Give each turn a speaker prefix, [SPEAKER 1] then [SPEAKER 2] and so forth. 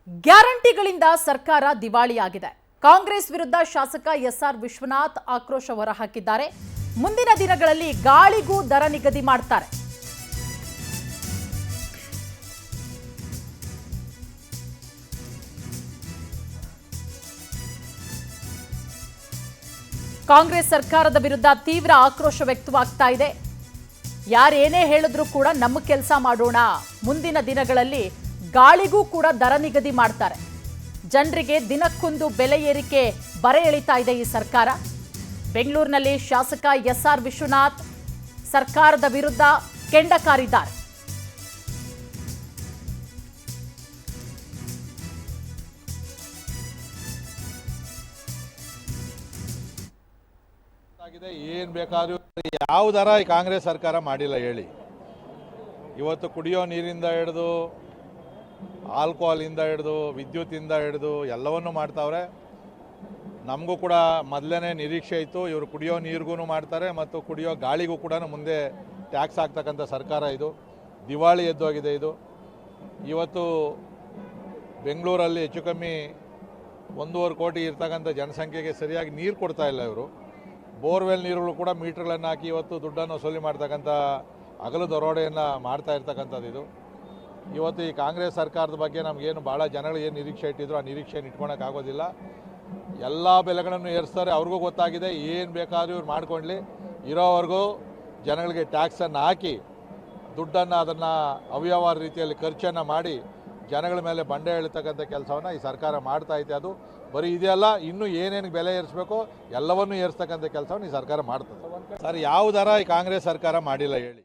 [SPEAKER 1] ಗ್ಯಾರಂಟಿಗಳಿಂದ ಸರ್ಕಾರ ದಿವಾಳಿಯಾಗಿದೆ. ಕಾಂಗ್ರೆಸ್ ವಿರುದ್ಧ ಶಾಸಕ ಎಸ್ಆರ್ ವಿಶ್ವನಾಥ್ ಆಕ್ರೋಶ ಹೊರಹಾಕಿದ್ದಾರೆ. ಮುಂದಿನ ದಿನಗಳಲ್ಲಿ ಗಾಳಿಗೂ ದರ ನಿಗದಿ ಮಾಡ್ತಾರೆ. ಕಾಂಗ್ರೆಸ್ ಸರ್ಕಾರದ ವಿರುದ್ಧ ತೀವ್ರ ಆಕ್ರೋಶ ವ್ಯಕ್ತವಾಗ್ತಾ ಇದೆ. ಯಾರೇನೇ ಹೇಳಿದ್ರೂ ಕೂಡ ನಮ್ಮ ಕೆಲಸ ಮಾಡೋಣ, ಮುಂದಿನ ದಿನಗಳಲ್ಲಿ ಗಾಳಿಗೂ ಕೂಡ ದರ ನಿಗದಿ ಮಾಡ್ತಾರೆ. ಜನರಿಗೆ ದಿನಕ್ಕೊಂದು ಬೆಲೆ ಏರಿಕೆ ಬರೆ ಎಳಿತಾ ಇದೆ ಈ ಸರ್ಕಾರ. ಬೆಂಗಳೂರಿನಲ್ಲಿ ಶಾಸಕ ಎಸ್ಆರ್ ವಿಶ್ವನಾಥ್ ಸರ್ಕಾರದ ವಿರುದ್ಧ ಕೆಂಡ ಕಾರಿದ್ದಾರೆ.
[SPEAKER 2] ಏನ್ ಬೇಕಾದ್ರೂ ಯಾವ ದರ ಈ ಕಾಂಗ್ರೆಸ್ ಸರ್ಕಾರ ಮಾಡಿಲ್ಲ ಹೇಳಿ. ಇವತ್ತು ಕುಡಿಯೋ ನೀರಿಂದ ಹಿಡಿದು ಆಲ್ಕೋಹಾಲಿಂದ ಹಿಡಿದು ವಿದ್ಯುತ್ತಿಂದ ಹಿಡಿದು ಎಲ್ಲವನ್ನೂ ಮಾಡ್ತಾವ್ರೆ. ನಮಗೂ ಕೂಡ ಮೊದಲನೇ ನಿರೀಕ್ಷೆ ಇತ್ತು, ಇವರು ಕುಡಿಯೋ ನೀರಿಗೂ ಮಾಡ್ತಾರೆ ಮತ್ತು ಕುಡಿಯೋ ಗಾಳಿಗೂ ಕೂಡ ಮುಂದೆ ಟ್ಯಾಕ್ಸ್ ಹಾಕ್ತಕ್ಕಂಥ ಸರ್ಕಾರ ಇದು. ದಿವಾಳಿ ಎದ್ದೋಗಿದೆ ಇದು. ಇವತ್ತು ಬೆಂಗಳೂರಲ್ಲಿ ಹೆಚ್ಚು ಕಮ್ಮಿ 1.5 ಕೋಟಿ ಇರ್ತಕ್ಕಂಥ ಜನಸಂಖ್ಯೆಗೆ ಸರಿಯಾಗಿ ನೀರು ಕೊಡ್ತಾ ಇಲ್ಲ ಇವರು. ಬೋರ್ವೆಲ್ ನೀರುಗಳು ಕೂಡ ಮೀಟರ್ಗಳನ್ನು ಹಾಕಿ ಇವತ್ತು ದುಡ್ಡನ್ನು ವಸೂಲಿ ಮಾಡ್ತಕ್ಕಂಥ ಹಗಲು ದರೋಡೆಯನ್ನು ಮಾಡ್ತಾ ಇರ್ತಕ್ಕಂಥದ್ದು ಇದು. ಇವತ್ತು ಈ ಕಾಂಗ್ರೆಸ್ ಸರ್ಕಾರದ ಬಗ್ಗೆ ನಮಗೇನು ಭಾಳ ಜನಗಳು ಏನು ನಿರೀಕ್ಷೆ ಇಟ್ಟಿದ್ರು ಆ ನಿರೀಕ್ಷೆಯನ್ನು ಇಟ್ಕೊಳಕ್ಕಾಗೋದಿಲ್ಲ. ಎಲ್ಲ ಬೆಲೆಗಳನ್ನು ಏರಿಸ್ತಾರೆ. ಅವ್ರಿಗೂ ಗೊತ್ತಾಗಿದೆ ಏನು ಬೇಕಾದರೂ ಇವ್ರು ಮಾಡ್ಕೊಳ್ಳಿ, ಇರೋವರೆಗೂ ಜನಗಳಿಗೆ ಟ್ಯಾಕ್ಸನ್ನು ಹಾಕಿ ದುಡ್ಡನ್ನು ಅದನ್ನು ಅವ್ಯವಹಾರ ರೀತಿಯಲ್ಲಿ ಖರ್ಚನ್ನು ಮಾಡಿ ಜನಗಳ ಮೇಲೆ ಬಂಡೆ ಎಳಿತಕ್ಕಂಥ ಕೆಲಸವನ್ನು ಈ ಸರ್ಕಾರ ಮಾಡ್ತಾ ಐತೆ. ಅದು ಬರೀ ಇದೆಯಲ್ಲ, ಇನ್ನೂ ಏನೇನು ಬೆಲೆ ಏರಿಸಬೇಕು ಎಲ್ಲವನ್ನೂ ಏರಿಸ್ತಕ್ಕಂಥ ಕೆಲಸವನ್ನು ಈ ಸರ್ಕಾರ ಮಾಡ್ತದೆ. ಸರ್, ಯಾವ ದರ ಈ ಕಾಂಗ್ರೆಸ್ ಸರ್ಕಾರ ಮಾಡಿಲ್ಲ ಹೇಳಿ.